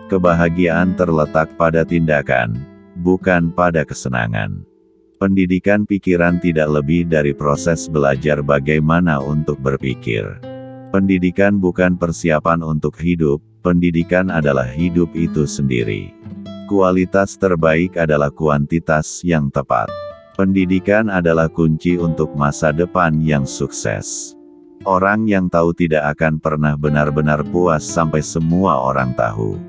Kebahagiaan terletak pada tindakan, bukan pada kesenangan. Pendidikan pikiran tidak lebih dari proses belajar bagaimana untuk berpikir. Pendidikan bukan persiapan untuk hidup, pendidikan adalah hidup itu sendiri. Kualitas terbaik adalah kuantitas yang tepat. Pendidikan adalah kunci untuk masa depan yang sukses. Orang yang tahu tidak akan pernah benar-benar puas sampai semua orang tahu.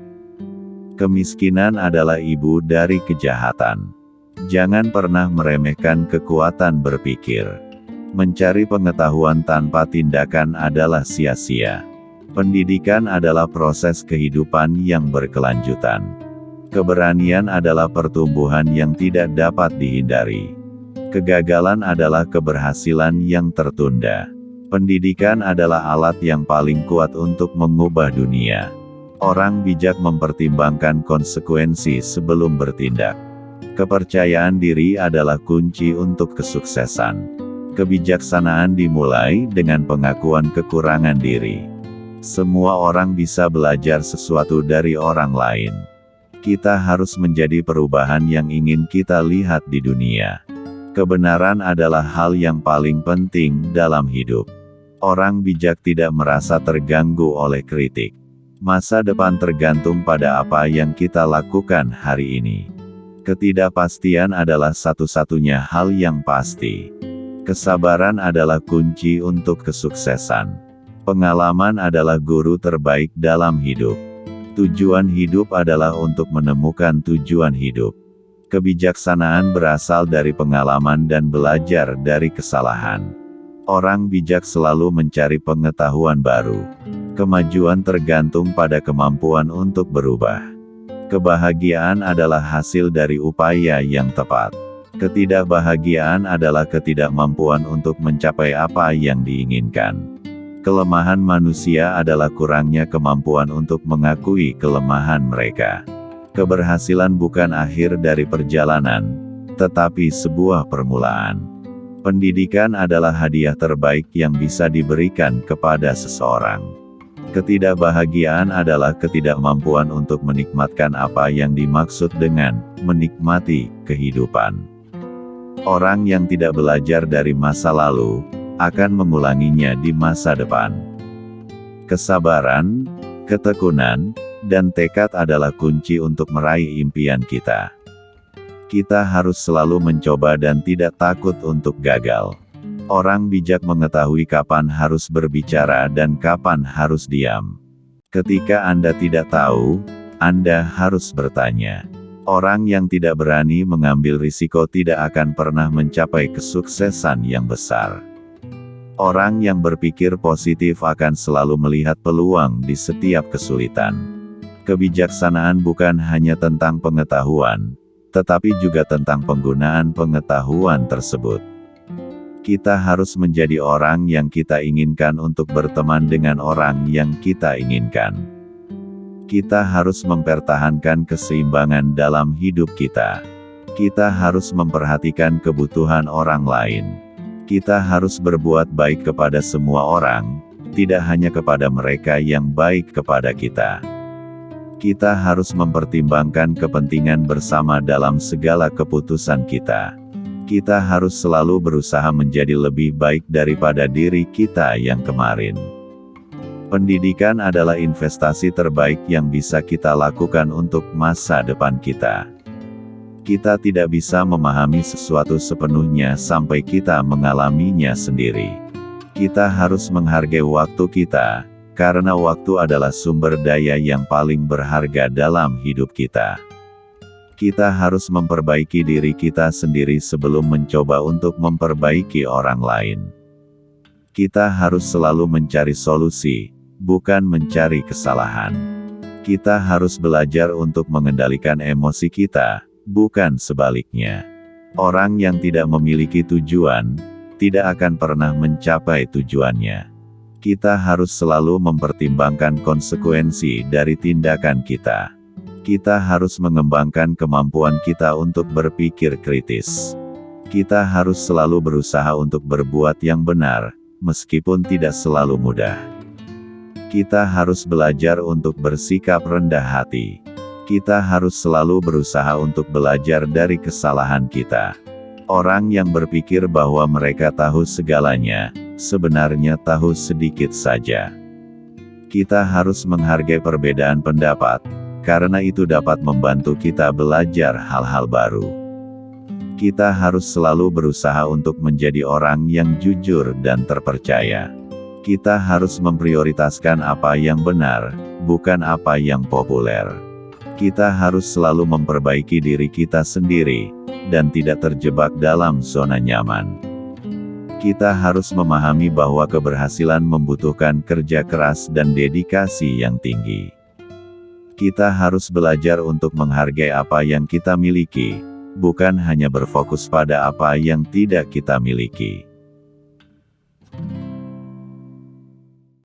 Kemiskinan adalah ibu dari kejahatan. Jangan pernah meremehkan kekuatan berpikir. Mencari pengetahuan tanpa tindakan adalah sia-sia. Pendidikan adalah proses kehidupan yang berkelanjutan. Keberanian adalah pertumbuhan yang tidak dapat dihindari. Kegagalan adalah keberhasilan yang tertunda. Pendidikan adalah alat yang paling kuat untuk mengubah dunia. Orang bijak mempertimbangkan konsekuensi sebelum bertindak. Kepercayaan diri adalah kunci untuk kesuksesan. Kebijaksanaan dimulai dengan pengakuan kekurangan diri. Semua orang bisa belajar sesuatu dari orang lain. Kita harus menjadi perubahan yang ingin kita lihat di dunia. Kebenaran adalah hal yang paling penting dalam hidup. Orang bijak tidak merasa terganggu oleh kritik. Masa depan tergantung pada apa yang kita lakukan hari ini. Ketidakpastian adalah satu-satunya hal yang pasti. Kesabaran adalah kunci untuk kesuksesan. Pengalaman adalah guru terbaik dalam hidup. Tujuan hidup adalah untuk menemukan tujuan hidup. Kebijaksanaan berasal dari pengalaman dan belajar dari kesalahan. Orang bijak selalu mencari pengetahuan baru. Kemajuan tergantung pada kemampuan untuk berubah. Kebahagiaan adalah hasil dari upaya yang tepat. Ketidakbahagiaan adalah ketidakmampuan untuk mencapai apa yang diinginkan. Kelemahan manusia adalah kurangnya kemampuan untuk mengakui kelemahan mereka. Keberhasilan bukan akhir dari perjalanan, tetapi sebuah permulaan. Pendidikan adalah hadiah terbaik yang bisa diberikan kepada seseorang. Ketidakbahagiaan adalah ketidakmampuan untuk menikmatkan apa yang dimaksud dengan menikmati kehidupan. Orang yang tidak belajar dari masa lalu akan mengulanginya di masa depan. Kesabaran, ketekunan, dan tekad adalah kunci untuk meraih impian kita. Kita harus selalu mencoba dan tidak takut untuk gagal. Orang bijak mengetahui kapan harus berbicara dan kapan harus diam. Ketika Anda tidak tahu, Anda harus bertanya. Orang yang tidak berani mengambil risiko tidak akan pernah mencapai kesuksesan yang besar. Orang yang berpikir positif akan selalu melihat peluang di setiap kesulitan. Kebijaksanaan bukan hanya tentang pengetahuan, tetapi juga tentang penggunaan pengetahuan tersebut. Kita harus menjadi orang yang kita inginkan untuk berteman dengan orang yang kita inginkan. Kita harus mempertahankan keseimbangan dalam hidup kita. Kita harus memperhatikan kebutuhan orang lain. Kita harus berbuat baik kepada semua orang, tidak hanya kepada mereka yang baik kepada kita. Kita harus mempertimbangkan kepentingan bersama dalam segala keputusan kita. Kita harus selalu berusaha menjadi lebih baik daripada diri kita yang kemarin. Pendidikan adalah investasi terbaik yang bisa kita lakukan untuk masa depan kita. Kita tidak bisa memahami sesuatu sepenuhnya sampai kita mengalaminya sendiri. Kita harus menghargai waktu kita, karena waktu adalah sumber daya yang paling berharga dalam hidup kita. Kita harus memperbaiki diri kita sendiri sebelum mencoba untuk memperbaiki orang lain. Kita harus selalu mencari solusi, bukan mencari kesalahan. Kita harus belajar untuk mengendalikan emosi kita, bukan sebaliknya. Orang yang tidak memiliki tujuan, tidak akan pernah mencapai tujuannya. Kita harus selalu mempertimbangkan konsekuensi dari tindakan kita. Kita harus mengembangkan kemampuan kita untuk berpikir kritis. Kita harus selalu berusaha untuk berbuat yang benar, meskipun tidak selalu mudah. Kita harus belajar untuk bersikap rendah hati. Kita harus selalu berusaha untuk belajar dari kesalahan kita. Orang yang berpikir bahwa mereka tahu segalanya, sebenarnya tahu sedikit saja. Kita harus menghargai perbedaan pendapat, karena itu dapat membantu kita belajar hal-hal baru. Kita harus selalu berusaha untuk menjadi orang yang jujur dan terpercaya. Kita harus memprioritaskan apa yang benar, bukan apa yang populer. Kita harus selalu memperbaiki diri kita sendiri, dan tidak terjebak dalam zona nyaman. Kita harus memahami bahwa keberhasilan membutuhkan kerja keras dan dedikasi yang tinggi. Kita harus belajar untuk menghargai apa yang kita miliki, bukan hanya berfokus pada apa yang tidak kita miliki.